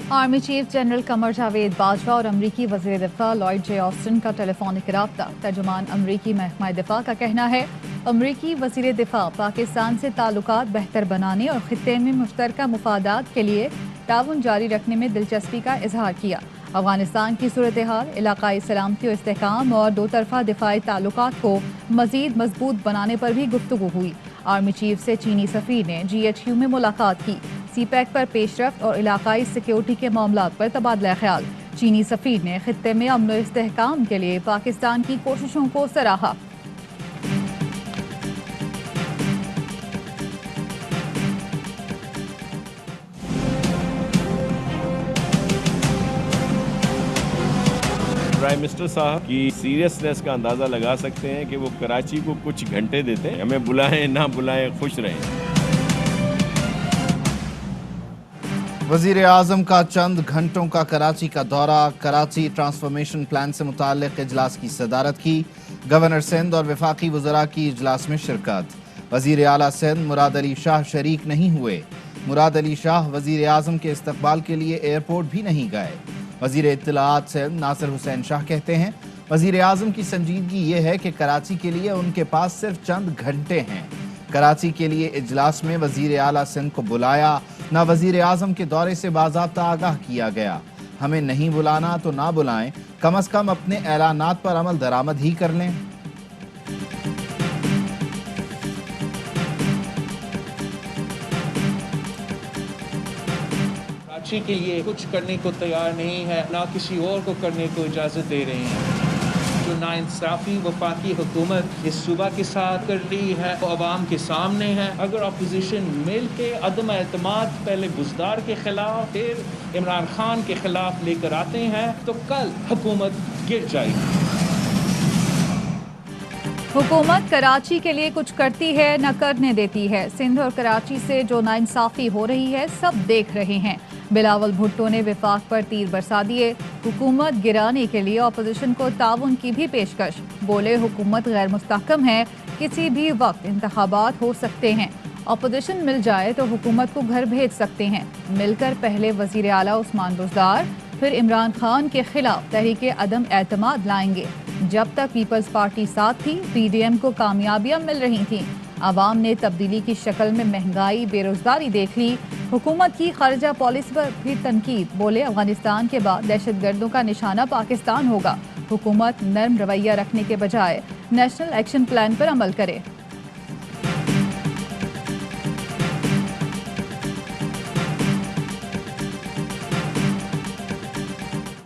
Army chief general Qamar Javed Bajwa और अमरीकी वज़ीर दिफा लॉयड जे ऑस्टिन का टेलीफोनिक राब्ता। तर्जुमान अमरीकी महकमा दिफा का कहना है अमरीकी वज़ीर दिफा पाकिस्तान से ताल्लुकात बेहतर बनाने और खित्ते में मुश्तरका मुफादात के लिए ताउन जारी रखने में दिलचस्पी का इजहार किया। अफगानिस्तान की सूरत हाल, इलाकाई सलामती और इस्तेहकाम और दो तरफा दिफाई ताल्लुकात को मज़ीद मजबूत बनाने पर भी गुफ्तगू हुई। आर्मी चीफ से चीनी सफ़ीर ने GHQ में मुलाकात की। CPEC पर पेशरफ्त और इलाकाई सिक्योरिटी के मामलात पर तबादला ख्याल। चीनी सफ़ीर ने खित्ते में अमन और इस्तेहकाम के लिए पाकिस्तान की कोशिशों को सराहा। प्राइम मिनिस्टर साहब की सीरियसनेस का अंदाज़ा लगा सकते हैं कि वो कराची को कुछ घंटे देते हैं, हमें बुलाएं ना बुलाएं खुश रहें। वज़ीर आज़म का चंद घंटों का कराची का दौरा। कराची ट्रांसफॉर्मेशन प्लान से मुताल्लिक़ इजलास की सदारत की। गवर्नर सिंध और वफाकी वज़रा की इजलास में शिरकत। वज़ीर आला सिंध मुराद अली शाह शरीक नहीं हुए। मुराद अली शाह वज़ीर आज़म के इस्तकबाल के लिए एयरपोर्ट भी नहीं गए। वज़ीर इत्तलाआत सिंध नासिर हुसैन शाह कहते हैं वज़ीर आज़म की संजीदगी ये है कि कराची के लिए उनके पास सिर्फ चंद घंटे हैं। कराची के लिए इजलास में वज़ीर आला सिंध को बुलाया, ना वज़ीर आज़म के दौरे से बाज़ाब्ता आगाह किया गया। हमें नहीं बुलाना तो ना बुलाएं, कम अज़ कम अपने ऐलानात पर अमल दरामद ही कर लें। कराची के लिए कुछ करने को तैयार नहीं है, ना किसी और को करने को इजाज़त दे रहे हैं। जो नाइंसाफ़ी वफाकी हुकूमत इस सूबा के साथ कर रही है वो अवाम के सामने है। अगर अपोजिशन मिल के अदम एतमाद पहले बुज़दार के खिलाफ फिर इमरान खान के खिलाफ लेकर आते हैं तो कल हुकूमत गिर जाएगी। हुकूमत कराची के लिए कुछ करती है न करने देती है। सिंध और कराची से जो नाइंसाफ़ी हो रही है सब देख रहे हैं। बिलावल भुट्टो ने वफाक पर तीर बरसा दिए। हुकूमत गिराने के लिए अपोजिशन को ताउन की भी पेशकश। बोले हुकूमत गैर मुस्तहकम है, किसी भी वक्त इंतखाबात हो सकते हैं। अपोजिशन मिल जाए तो हुकूमत को घर भेज सकते हैं। मिलकर पहले वज़ीर आला उस्मान बुज़दार फिर इमरान खान के खिलाफ तहरीके अदम एतमाद लाएंगे। जब तक पीपल्स पार्टी साथ थी PDM को कामयाबियां मिल रही थीं। आवाम ने तब्दीली की शक्ल में महंगाई बेरोजगारी देख ली। हुकूमत की खारजा पॉलिसी पर भी तनकीद। बोले अफगानिस्तान के बाद दहशतगर्दों का निशाना पाकिस्तान होगा। हुकूमत नर्म रवैया रखने के बजाय नेशनल एक्शन प्लान पर अमल करे।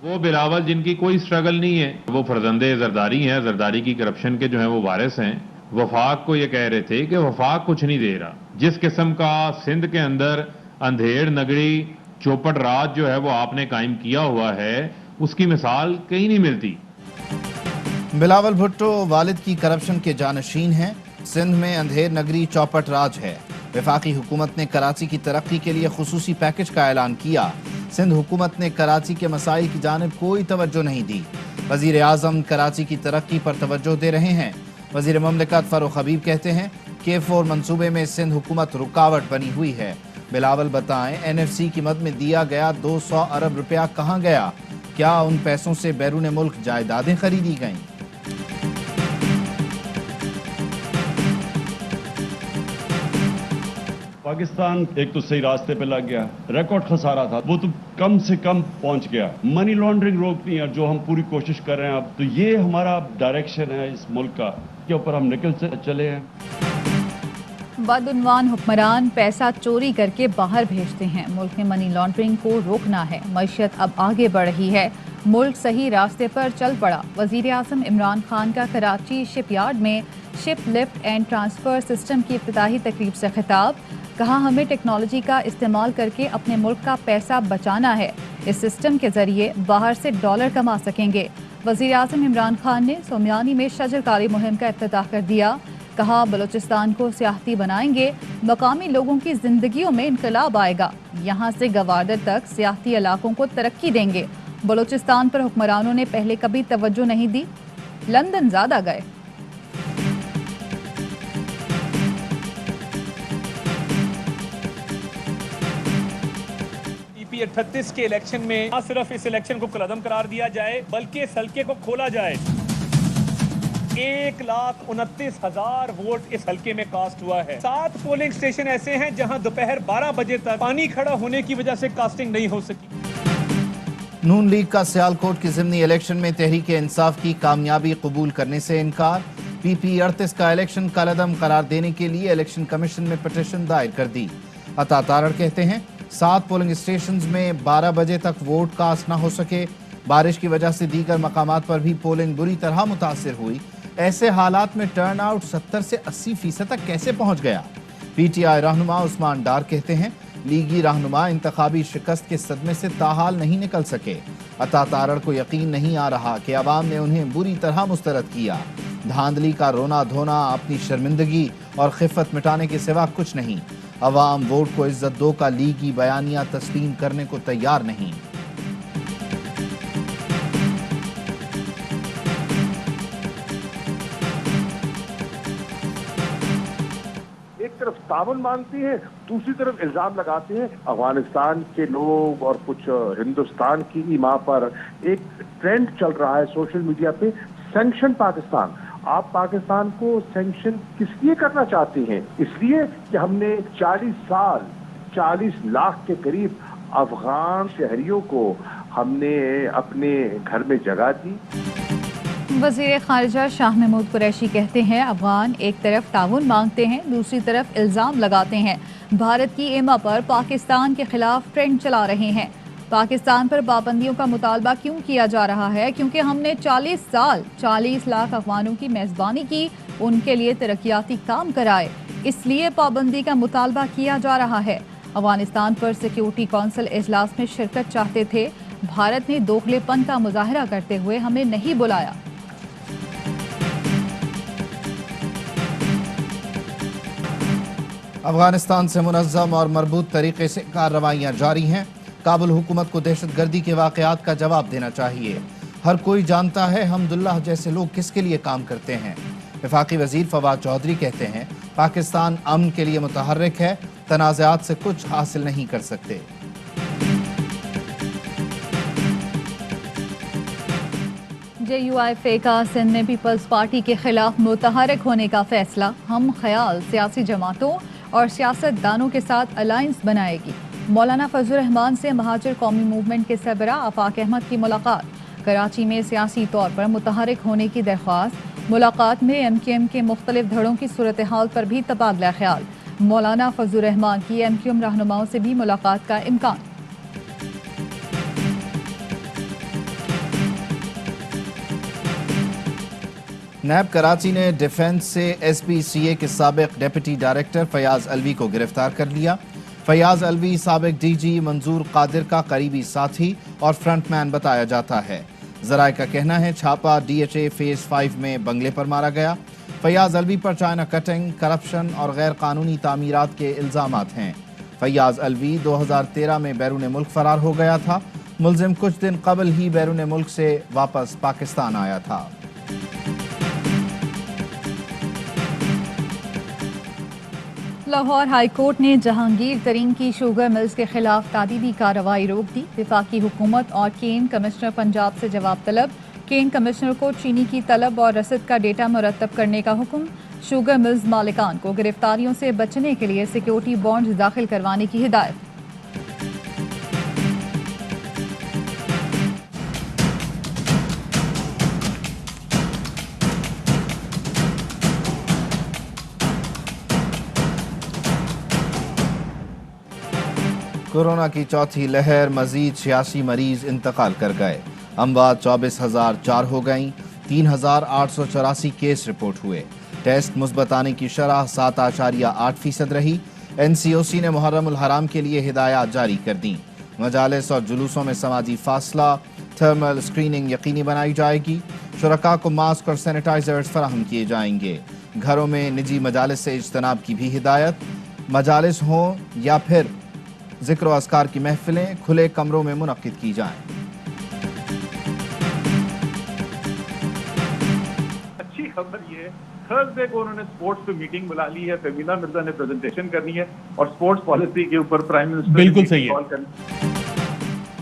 वो बिलावल जिनकी कोई स्ट्रगल नहीं है, वो फर्जंदे जरदारी हैं, जरदारी की करप्शन के जो हैं वो वारिस हैं। वफाक को ये कह रहे थे कि वफाक कुछ नहीं दे रहा। जिस किस्म का सिंध के अंदर अंधेड़ नगरी चौपट राज जो है वो आपने कायम किया हुआ है, उसकी मिसाल कहीं नहीं मिलती। बिलावल भुट्टो वालिद की करप्शन के जानशीन हैं। सिंध में अंधेर नगरी चौपट राज है। वफाकी हुकूमत ने कराची की तरक्की के लिए खुसूसी पैकेज का ऐलान किया। सिंध हुकूमत ने कराची के मसाइल की जानिब कोई तवज्जो नहीं दी। वज़ीर आज़म कराची की तरक्की पर तवज्जो दे रहे हैं। वज़ीर ममलिकत फारूक हबीब कहते हैं K4 मंसूबे में सिंध हुकूमत रुकावट बनी हुई है। बिलावल बताएं NFC की मद में दिया गया 200 अरब रुपया कहाँ गया? क्या उन पैसों से बैरून मुल्क जायदादें खरीदी गईं? पाकिस्तान एक तो सही रास्ते पे लग गया, रिकॉर्ड खसारा था वो तो कम से कम पहुंच गया। मनी लॉन्ड्रिंग रोकनी है जो हम पूरी कोशिश कर रहे हैं अब, तो ये हमारा डायरेक्शन है इस मुल्क का, के ऊपर हम निकल चले हैं। बदउनवान हुक्मरान पैसा चोरी करके बाहर भेजते हैं। मुल्क में मनी लॉन्ड्रिंग को रोकना है। मईशत अब आगे बढ़ रही है। मुल्क सही रास्ते पर चल पड़ा। वज़ीर आज़म इमरान खान का कराची शिपयार्ड में ship lift and transfer system की इफ्तिताही तकरीब से खिताब। कहा हमें टेक्नोलॉजी का इस्तेमाल करके अपने मुल्क का पैसा बचाना है। इस सिस्टम के जरिए बाहर से डॉलर कमा सकेंगे। वज़ीर आज़म इमरान खान ने सोमियानी में शजरकारी मुहिम का इफ्तिताह कर दिया। कहा बलूचिस्तान को सियाहती बनाएंगे, मकामी लोगों की जिंदगियों में इनकलाब आएगा। यहाँ से गवादर तक सियाहती इलाकों को तरक्की देंगे। बलूचिस्तान पर हुक्मरानों ने पहले कभी तवज्जो नहीं दी, लंदन ज़्यादा गए। कि 38 के इलेक्शन में न सिर्फ इस इलेक्शन को कलअदम करार दिया जाए बल्कि इस हल्के को खोला जाए। 1,29,000 वोट इस हल्के में कास्ट हुआ है। 7 पोलिंग स्टेशन ऐसे हैं जहां दोपहर 12 बजे तक पानी खड़ा होने की वजह से कास्टिंग नहीं हो सकी। नून लीग का सियालकोट की ज़िमनी इलेक्शन में तहरीक इंसाफ की कामयाबी कबूल करने से इनकार। पीपी 38 का इलेक्शन कलअदम करार देने के लिए इलेक्शन कमीशन में पिटीशन दायर कर दी। अता तारड़ कहते हैं 7 पोलिंग स्टेशंस में 12 बजे तक वोट कास्ट न हो सके। बारिश की वजह से दीगर मकामात पर भी पोलिंग बुरी तरह मुतासिर हुई। ऐसे हालात में टर्न आउट 70 से 80% तक कैसे पहुंच गया। पीटीआई रहनुमा उस्मान डार कहते हैं लीगी रहनुमा इंतखाबी शिकस्त के सदमे से ताहाल नहीं निकल सके। अता तारड़ को यकीन नहीं आ रहा कि अवाम ने उन्हें बुरी तरह मुस्तरद किया। धांधली का रोना धोना अपनी शर्मिंदगी और खिफत मिटाने के सिवा कुछ नहीं। अवाम वोट को इज्जत दो का लीगी बयानिया तस्लीम करने को तैयार नहीं। एक तरफ तावन मांगती है, दूसरी तरफ इल्जाम लगाते हैं। अफगानिस्तान के लोग और कुछ हिंदुस्तान की ईमा पर एक ट्रेंड चल रहा है सोशल मीडिया पे, सैंक्शन पाकिस्तान। आप पाकिस्तान को सैंक्शन किस लिए करना चाहती हैं? इसलिए कि हमने 40 साल 40 लाख के करीब अफगान शहरियों को हमने अपने घर में जगह दी। वज़ीर ख़ारिजा शाह महमूद कुरैशी कहते हैं अफगान एक तरफ ताउन मांगते हैं, दूसरी तरफ इल्ज़ाम लगाते हैं भारत की एमा पर पाकिस्तान के खिलाफ ट्रेंड चला रहे हैं। पाकिस्तान पर पाबंदियों का मुतालबा क्यों किया जा रहा है? क्योंकि हमने 40 साल 40 लाख अफगानों की मेज़बानी की, उनके लिए तरक्याती काम कराए, इसलिए पाबंदी का मुतालबा किया जा रहा है। अफगानिस्तान पर सिक्योरिटी कौंसिल इजलास में शिरकत चाहते थे, भारत ने दोगलेपन का मुजाहरा करते हुए हमें नहीं बुलाया। अफगानिस्तान से मुनज़्ज़म और मरबूत तरीके से कार्रवाइयाँ जारी हैं। काबुल हुकूमत को दहशतगर्दी के वाक़यात का जवाब देना चाहिए। हर कोई जानता है हमदुल्लाह जैसे लोग किसके लिए काम करते हैं। वफाकी वज़ीर फवाद चौधरी कहते हैं पाकिस्तान अमन के लिए मुतहर्रिक है, तनाज़ात से कुछ हासिल नहीं कर सकते। JUIF का सिंध में पीपल्स पार्टी के खिलाफ मुतहर्रिक होने का फैसला हम ख्याल सियासी जमातों और सियासतदानों के साथ अलायंस बनाएगी। मौलाना फजल रहमान से महाजिर कौमी मूवमेंट के सरबरा आफाक अहमद की मुलाकात। कराची में सियासी तौर पर मुतहर्रिक होने की दरख्वास्त। मुलाकात में MQM के मुख्तलिफ धड़ों की सूरत हाल पर भी तबादला ख्याल। मौलाना फजल रहमान की MQM रहनुमाओं से भी मुलाकात का इम्कान। नैब कराची ने डिफेंस से SPCA के साबिक डिप्टी डायरेक्टर फयाज अलवी को गिरफ्तार कर लिया। फयाज अलवी साबिक DG मंजूर कादिर का करीबी साथी और फ्रंटमैन बताया जाता है। ज़राए का कहना है छापा DHA फेज 5 में बंगले पर मारा गया। फयाज अलवी पर चाइना कटिंग, करप्शन और गैर कानूनी तामीरात के इल्ज़ामात हैं। फयाज अलवी 2013 में बैरून मुल्क फरार हो गया था। मुलजिम कुछ दिन कबल ही बैरून मुल्क से वापस पाकिस्तान आया था। लाहौर हाई कोर्ट ने जहांगीर तरीन की शुगर मिल्स के खिलाफ तादीबी कार्रवाई रोक दी। वफाकी हुकूमत और केन कमिश्नर पंजाब से जवाब तलब। केन कमिश्नर को चीनी की तलब और रसद का डेटा मुरतब करने का हुक्म। शुगर मिल्स मालिकान को गिरफ्तारियों से बचने के लिए सिक्योरिटी बॉन्ड्स दाखिल करवाने की हिदायत। कोरोना की चौथी लहर, मजीद 86 मरीज इंतकाल कर गए। अमवात 24,004 हो गईं। 3,884 केस रिपोर्ट हुए। टेस्ट मुस्बत आने की शरह 7.8% रही। NCOC ने मुहर्रम उल हराम के लिए हिदायत जारी कर दी। मजालिस और जुलूसों में समाजी फासला, थर्मल स्क्रीनिंग यकीनी बनाई जाएगी। शुरका को मास्क और सैनिटाइजर्स फराहम किए जाएंगे। घरों में निजी मजालिस से इज्तनाब की भी हिदायत। मजालिस हों या फिर ज़िक्र व अस्कार की महफिलें खुले कमरों में मुनक्किद की जाएं। अच्छी खबर ये है, थर्सडे को उन्होंने स्पोर्ट्स पे मीटिंग बुला ली है। फमीना मिर्जा ने प्रेजेंटेशन करनी है और स्पोर्ट्स पॉलिसी के ऊपर प्राइम मिनिस्टर बिल्कुल सही है।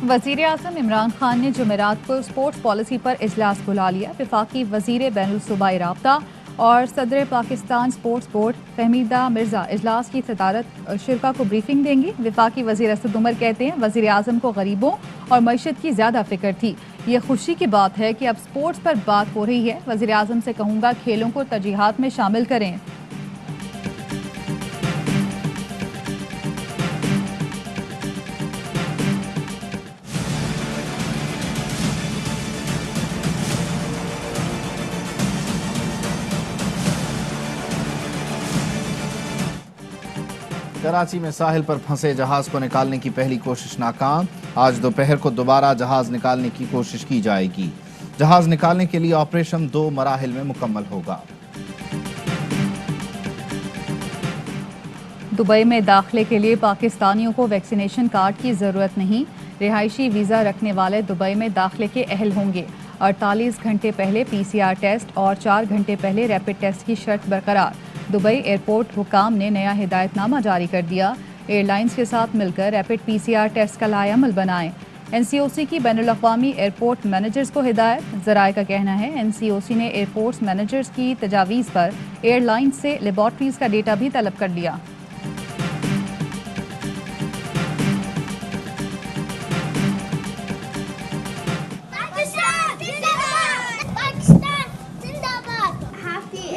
वज़ीर आज़म इमरान खान ने जुमेरात को स्पोर्ट्स पॉलिसी पर इजलास बुला लिया। वफाकी वज़ीर बैनुल-सूबाई राब्ता और सदर पाकिस्तान स्पोर्ट्स बोर्ड फहमीदा मिर्ज़ा इजलास की सदारत शिरका को ब्रीफिंग देंगी। वफाकी वज़ीर असद उमर कहते हैं वज़ीर आज़म को गरीबों और मईशत की ज़्यादा फिक्र थी। ये खुशी की बात है कि अब स्पोर्ट्स पर बात हो रही है। वज़ीर आज़म से कहूँगा खेलों को तरजीहात में शामिल करें। कराची में साहिल पर फंसे जहाज को निकालने की पहली कोशिश नाकाम। आज दोपहर को दोबारा जहाज निकालने की कोशिश की जाएगी। जहाज निकालने के लिए ऑपरेशन 2 मराहिल में मुकम्मल होगा। दुबई में दाखिले के लिए पाकिस्तानियों को वैक्सीनेशन कार्ड की ज़रूरत नहीं। रिहायशी वीज़ा रखने वाले दुबई में दाखिले के अहल होंगे। 48 घंटे पहले PCR टेस्ट और 4 घंटे पहले रैपिड टेस्ट की शर्त बरकरार। दुबई एयरपोर्ट हुकाम ने नया हिदायतनामा जारी कर दिया। एयरलाइंस के साथ मिलकर रैपिड PCR टेस्ट का लाएअमल बनाएं। NCOC की बैनुल-अक़वामी एयरपोर्ट मैनेजर्स को हिदायत। ज़राए का कहना है NCOC ने एयरपोर्ट्स मैनेजर्स की तजावीज़ पर एयरलाइन से लेबॉर्ट्रीज़ का डेटा भी तलब कर लिया।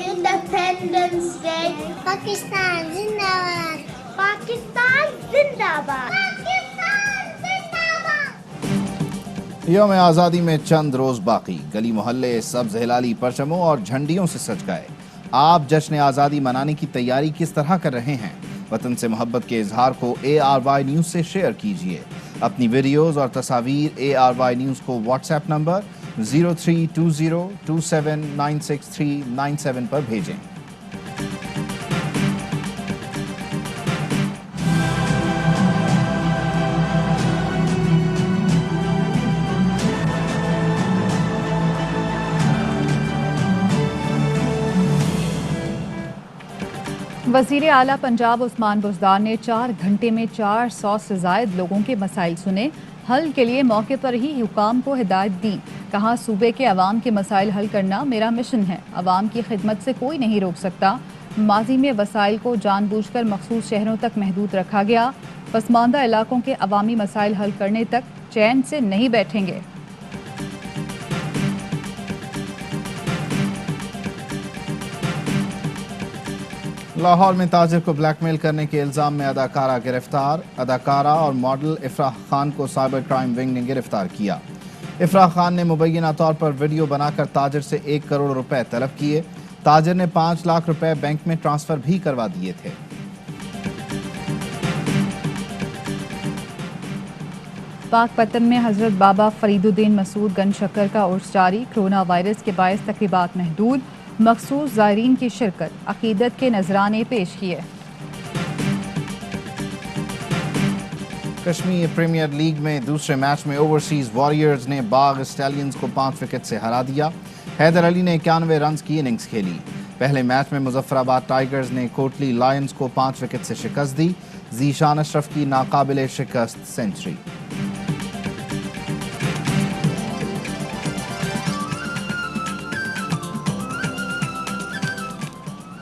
Independence Day. Pakistan Zindabad. Pakistan Zindabad. Pakistan Zindabad. यौम आज़ादी में चंद रोज बाकी। गली मोहल्ले सब्ज हिलाली परचमों और झंडियों से सज गए। आप जश्न आज़ादी मनाने की तैयारी किस तरह कर रहे हैं? वतन से मोहब्बत के इजहार को ARY न्यूज़ से शेयर कीजिए। अपनी वीडियोज़ और तस्वीर ARY न्यूज़ को व्हाट्सएप नंबर 032027963997 पर भेजें। वज़ीर आला पंजाब उस्मान बुज़दार ने 4 घंटे में 400 से ज़ायद लोगों के मसाइल सुने। हल के लिए मौके पर ही हुकाम को हिदायत दी। कहा सूबे के अवाम के मसाइल हल करना मेरा मिशन है। अवाम की खिदमत से कोई नहीं रोक सकता। माजी में वसाइल को जानबूझकर मखसूस शहरों तक महदूद रखा गया। पसमानदा इलाकों के अवामी मसाइल हल करने तक चैन से नहीं बैठेंगे। लाहौर में ताजिर को ब्लैकमेल करने के इल्जाम में अदाकारा गिरफ्तार। अदाकारा और मॉडल इफ्राह खान को साइबर क्राइम विंग ने गिरफ्तार किया। इफ्राह खान ने मुबैना तौर पर वीडियो बनाकर ताजिर से 1 करोड़ रुपए तलब किए। ताजिर ने 5 लाख रुपए बैंक में ट्रांसफर भी करवा दिए थे। पाकपतन में हजरत बाबा फरीदुद्दीन मसूद गंज शक्कर का उर्स जारी। कोरोना वायरस के बायस तकरीबात महदूद। मखसूस ज़ायरीन की शिरकत। अकीदत के नजराने पेश किए। कश्मीर प्रीमियर लीग में दूसरे मैच में ओवरसीज वॉरियर्स ने बाग स्टैलियंस को 5 विकेट से हरा दिया। हैदर अली ने 91 रन की इनिंग्स खेली। पहले मैच में मुजफ्फराबाद टाइगर्स ने कोटली लायंस को 5 विकेट से शिकस्त दी। ज़ीशान अशरफ की नाकाबिले शिकस्त सेंचुरी।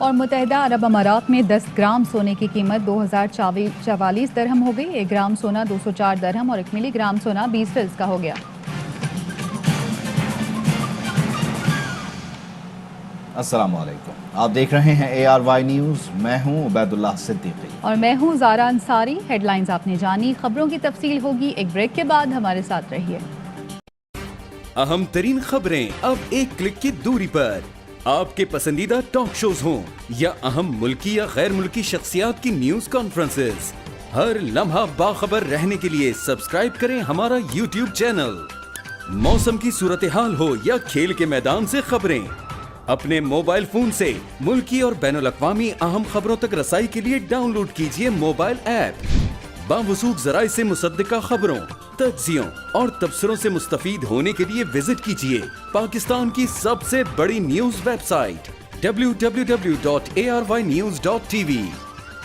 और मुत्तहिदा अरब अमारात में 10 ग्राम सोने की कीमत 2044 दरहम हो गई। 1 ग्राम सोना 204 दरहम और 1 मिलीग्राम सोना 20 फिल्स का हो गया। अस्सलाम वालेकुम, आप देख रहे हैं ARY न्यूज़। मैं हूं उबैदुल्लाह सिद्दीकी और मैं हूं ज़ारा अंसारी। हेडलाइंस आपने जानी, खबरों की तफसील होगी एक ब्रेक के बाद। हमारे साथ रहिए। अहम तरीन खबरें अब एक क्लिक की दूरी पर। आपके पसंदीदा टॉक शोज हों या अहम मुल्की या गैर मुल्की शख्सियात की न्यूज कॉन्फ्रेंसेस, हर लम्हा बाखबर रहने के लिए सब्सक्राइब करें हमारा YouTube चैनल। मौसम की सूरत हाल हो या खेल के मैदान से खबरें, अपने मोबाइल फोन से मुल्की और बैनुल-अक़वामी अहम खबरों तक रसाई के लिए डाउनलोड कीजिए मोबाइल ऐप। बावसूख ज़राए से मुसद्दिका खबरों, तज्ज़ियों और तबसरों से मुस्तफ़ीद होने के लिए विजिट कीजिए पाकिस्तान की सबसे बड़ी न्यूज वेबसाइट www.arynews.tv।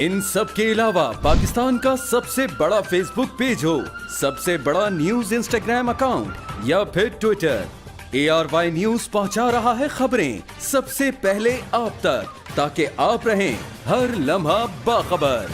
इन सब के अलावा पाकिस्तान का सबसे बड़ा फेसबुक पेज हो, सबसे बड़ा न्यूज इंस्टाग्राम अकाउंट या फिर ट्विटर, ARY न्यूज पहुंचा रहा है खबरें सबसे पहले आप तक, ताकि आप रहें हर लम्हा बाखबर।